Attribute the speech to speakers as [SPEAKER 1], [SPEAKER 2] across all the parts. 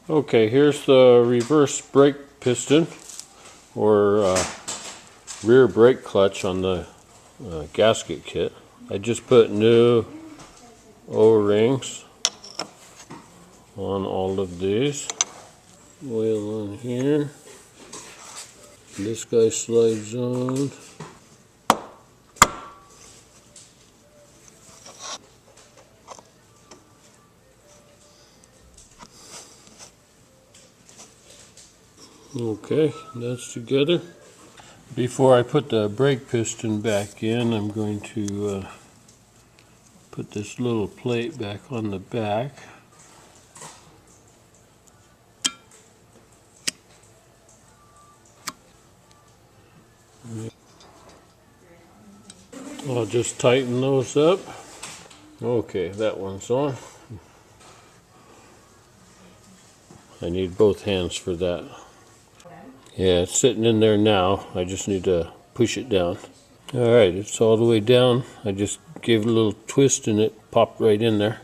[SPEAKER 1] Okay, here's the reverse brake piston or rear brake clutch on the gasket kit. I just put new O-rings on all of these. Oil on here. This guy slides on. Okay, that's together. Before I put the brake piston back in, I'm going to put this little plate back on the back. I'll just tighten those up. Okay, that one's on. I need both hands for that. Yeah, it's sitting in there now. I just need to push it down. Alright, it's all the way down. I just gave it a little twist and it popped right in there.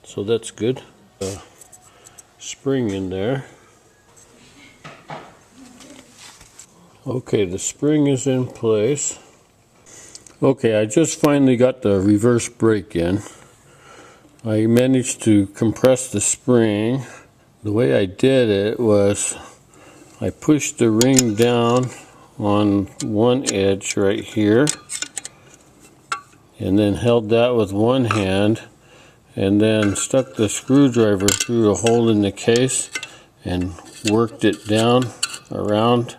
[SPEAKER 1] So that's good. Spring in there. Okay, the spring is in place. Okay, I just finally got the reverse brake in. I managed to compress the spring. The way I did it was I pushed the ring down on one edge right here and then held that with one hand and then stuck the screwdriver through a hole in the case and worked it down around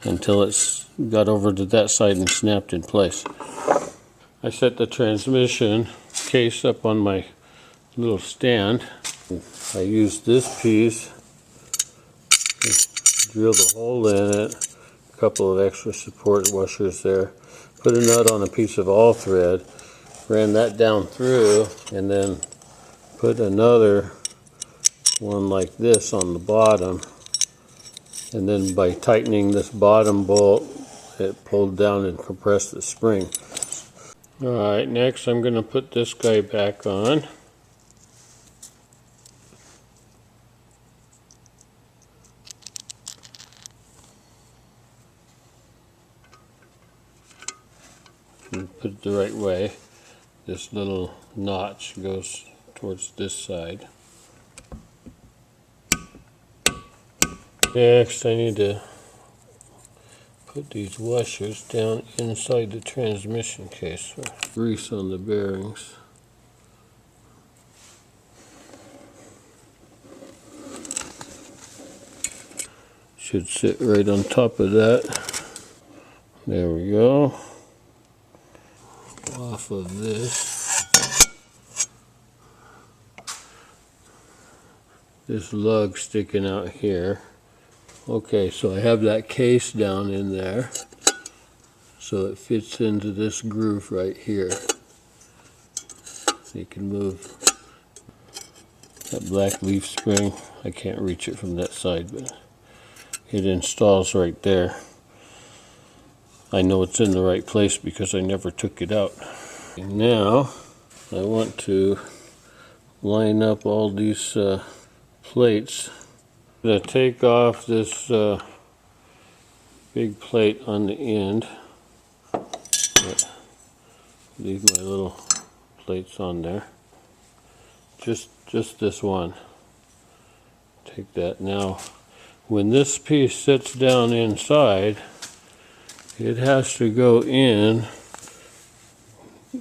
[SPEAKER 1] until it got over to that side and snapped in place. I set the transmission case up on my little stand. I used this piece to drill the hole in it, a couple of extra support washers there, put a nut on a piece of all thread, ran that down through, and then put another one like this on the bottom, and then by tightening this bottom bolt it pulled down and compressed the spring. Alright, next I'm going to put this guy back on. Put it the right way. This little notch goes towards this side. Next I need to put these washers down inside the transmission case. Grease on the bearings. Should sit right on top of that. There we go. Off of this lug sticking out here. Okay, so I have that case down in there so it fits into this groove right here. So you can move that black leaf spring. I can't reach it from that side, but it installs right there. I know it's in the right place because I never took it out. And now I want to line up all these plates. I'm going to take off this big plate on the end. Leave my little plates on there. Just this one. Take that. Now when this piece sits down inside, it has to go in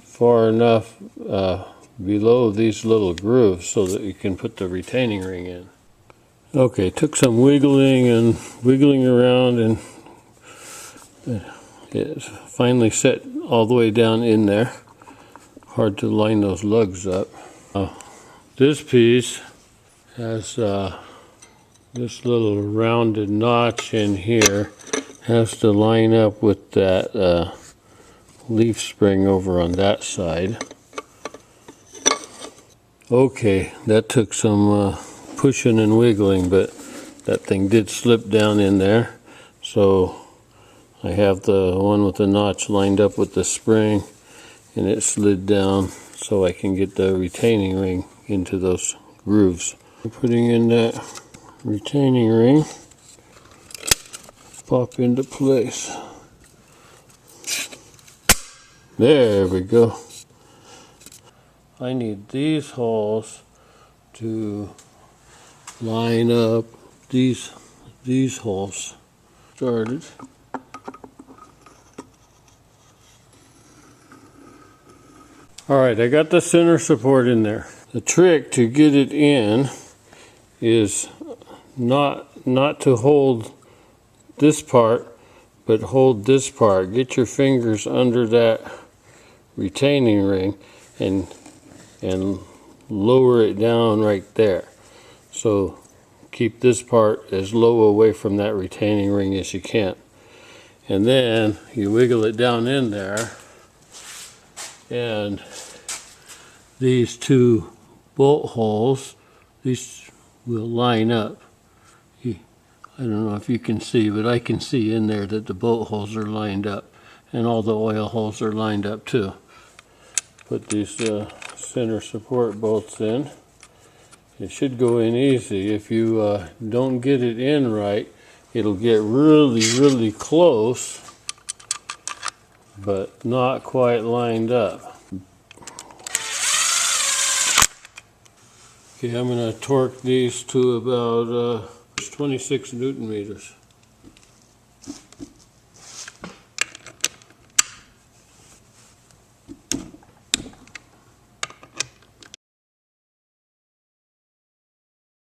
[SPEAKER 1] far enough below these little grooves so that you can put the retaining ring in. Okay, took some wiggling around and it finally set all the way down in there. Hard to line those lugs up. This piece has this little rounded notch in here. Has to line up with that leaf spring over on that side. Okay, that took some pushing and wiggling, but that thing did slip down in there. So I have the one with the notch lined up with the spring and it slid down so I can get the retaining ring into those grooves. I'm putting in that retaining ring pop into place. There we go. I need these holes to line up these holes. Started. Alright, I got the center support in there. The trick to get it in is not to hold this part, but hold this part. Get your fingers under that retaining ring and lower it down right there. So keep this part as low away from that retaining ring as you can. And then you wiggle it down in there, and these two bolt holes, these will line up. I don't know if you can see, but I can see in there that the bolt holes are lined up, and all the oil holes are lined up too. Put these center support bolts in. It should go in easy. If you don't get it in right, it'll get really close, but not quite lined up. Okay, I'm going to torque these to about 26 Newton meters.